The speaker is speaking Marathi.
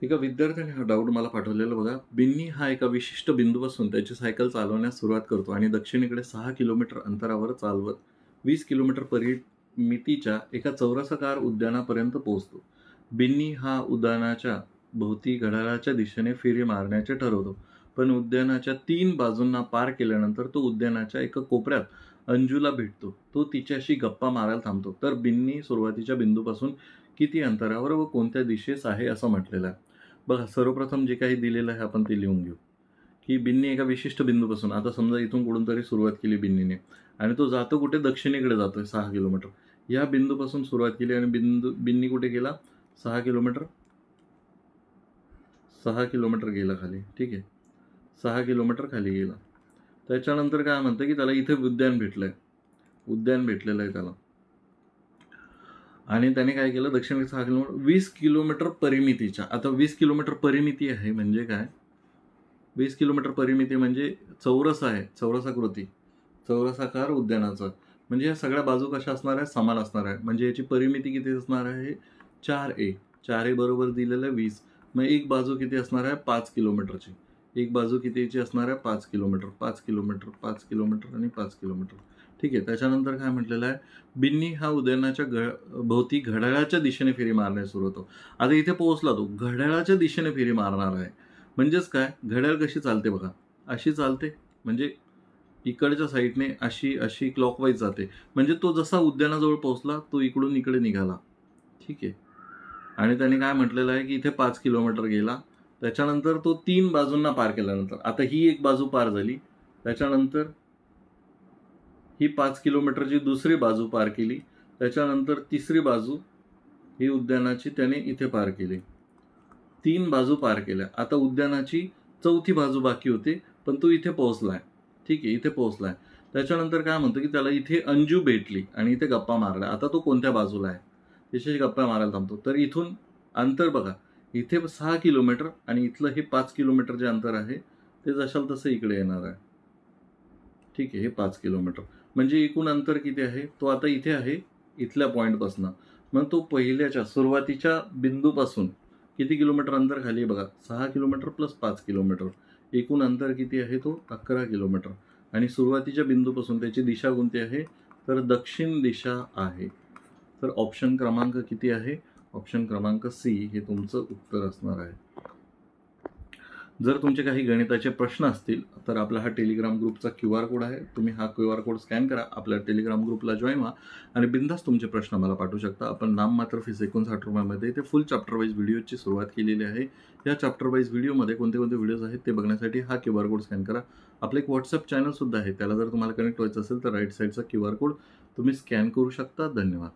एका विद्यार्थ्याने हा डाऊट मला पाठवलेला बघा. बिन्नी हा एका विशिष्ट बिंदूपासून त्याची सायकल चालवण्यास सुरुवात करतो आणि दक्षिणेकडे 6 किलोमीटर अंतरावर चालवत 20 किलोमीटर परिमितीच्या एका चौरसाकार उद्यानापर्यंत पोहोचतो. बिन्नी हा उद्यानाच्या भोवती घड्याळाच्या दिशेने फेरी मारण्याचे ठरवतो. पण उद्यानाच्या 3 बाजूंना पार केल्यानंतर तो उद्यानाच्या एका कोपऱ्यात अंजूला भेटतो. तो तिच्याशी गप्पा मारायला थांबतो. तर बिन्नी सुरुवातीच्या बिंदूपासून किती अंतरावर व कोणत्या दिशेस आहे असं म्हटलेलं आहे. बघा, सर्वप्रथम जे काही दिलेलं आहे आपण ते लिहून घेऊ, की बिन्नी एका विशिष्ट बिंदूपासून, आता समजा इथून कुठून तरी सुरुवात केली बिन्नीने आणि तो जातो कुठे, दक्षिणेकडे जातोय 6 किलोमीटर. या बिंदूपासून सुरुवात केली आणि बिन्नी कुठे गेला, 6 किलोमीटर 6 किलोमीटर गेला खाली. ठीक आहे, 6 किलोमीटर खाली गेला. त्याच्यानंतर काय म्हणतं की त्याला इथे उद्यान भेटलेलं आहे त्याला. आणि त्याने काय केलं, दक्षिणेकडे 6 किलोमीटर 20 किलोमीटर परिमितीच्या. आता 20 किलोमीटर परिमिती आहे म्हणजे काय, 20 किलोमीटर परिमिती म्हणजे चौरस आहे, चौरसाकृती, चौरसाकार उद्यानाचा. म्हणजे या सगळ्या बाजू कशा असणार आहे, समान असणार आहे. म्हणजे याची परिमिती किती असणार आहे, 4a. 4a बरोबर दिलेलं आहे 20. मग एक बाजू किती असणार आहे, 5 किलोमीटरची. एक बाजू कितीची असणार आहे, 5 किलोमीटर, 5 किलोमीटर, 5 किलोमीटर आणि 5 किलोमीटर. ठीक आहे. त्याच्यानंतर काय म्हटलेलं आहे, बिन्नी हा उद्यानाच्या भोवती घड्याळाच्या दिशेने फेरी मारण्यास सुरू होतो. आता इथे पोहोचला तो, घड्याळाच्या दिशेने फेरी मारणार आहे. म्हणजेच काय, घड्याळ कशी चालते बघा, अशी चालते. म्हणजे इकडच्या साईडने अशी अशी क्लॉकवाईज जाते. म्हणजे तो जसा उद्यानाजवळ पोहोचला, तो इकडून इकडे निघाला. ठीक आहे. आणि त्याने काय म्हटलेलं आहे की इथे 5 किलोमीटर गेला. त्याच्यानंतर तो 3 बाजूंना पार केल्यानंतर, आता ही एक बाजू पार झाली, त्याच्यानंतर ही 5 किलोमीटरची दुसरी बाजू पार केली, त्याच्यानंतर तिसरी बाजू ही उद्यानाची त्याने इथे पार केली. 3 बाजू पार केल्या. आता उद्यानाची चौथी बाजू बाकी होती, पण तो इथे पोहोचलाय. ठीक आहे, इथे पोहोचलाय. त्याच्यानंतर काय म्हणतो की त्याला इथे अंजू भेटली आणि इथे गप्पा मारल्या. आता तो कोणत्या बाजूला आहे, तिच्याशी गप्पा मारायला थांबतो. तर इथून अंतर बघा, इथे 6 किलोमीटर आणि इथलं हे 5 किलोमीटर जे अंतर आहे ते जशाल तसं इकडे येणार आहे. ठीक आहे, हे 5 किलोमीटर म्हणजे एकूण अंतर किती आहे, तो आता इथे आहे इथल्या पॉईंटपासून. मग तो पहिल्याच्या सुरुवातीच्या बिंदूपासून किती किलोमीटर अंतर खाली आहे बघा, 6 किलोमीटर प्लस 5 किलोमीटर. एकूण अंतर किती आहे, तो 11 किलोमीटर. आणि सुरुवातीच्या बिंदूपासून त्याची दिशा कोणती आहे, तर दक्षिण दिशा आहे. तर ऑप्शन क्रमांक किती आहे, ऑप्शन क्रमांक सी हे तुमचं उत्तर असणार आहे. जर तुमचे काही गणिताचे प्रश्न असतील तर आपला हा टेलिग्राम ग्रुपचा QR कोड आहे. तुम्ही हा QR कोड स्कॅन करा, आपल्या टेलिग्राम ग्रुपला जॉईन व्हा आणि बिंदास तुमचे प्रश्न मला पाठवू शकता. आपण नाममात्र फीस 59 रुपयामध्ये ते फुल चॅप्टर वाईज व्हिडिओची सुरुवात केलेली आहे. या चॅप्टर वाईज व्हिडिओमध्ये कोणते कोणते व्हिडिओज आहेत ते बघण्यासाठी हा QR कोड स्कॅन करा. आपलं एक व्हॉट्सअप चॅनल सुद्धा आहे, त्याला जर तुम्हाला कनेक्ट व्हायचं असेल तर राईट साईडचा QR कोड तुम्ही स्कॅन करू शकता. धन्यवाद.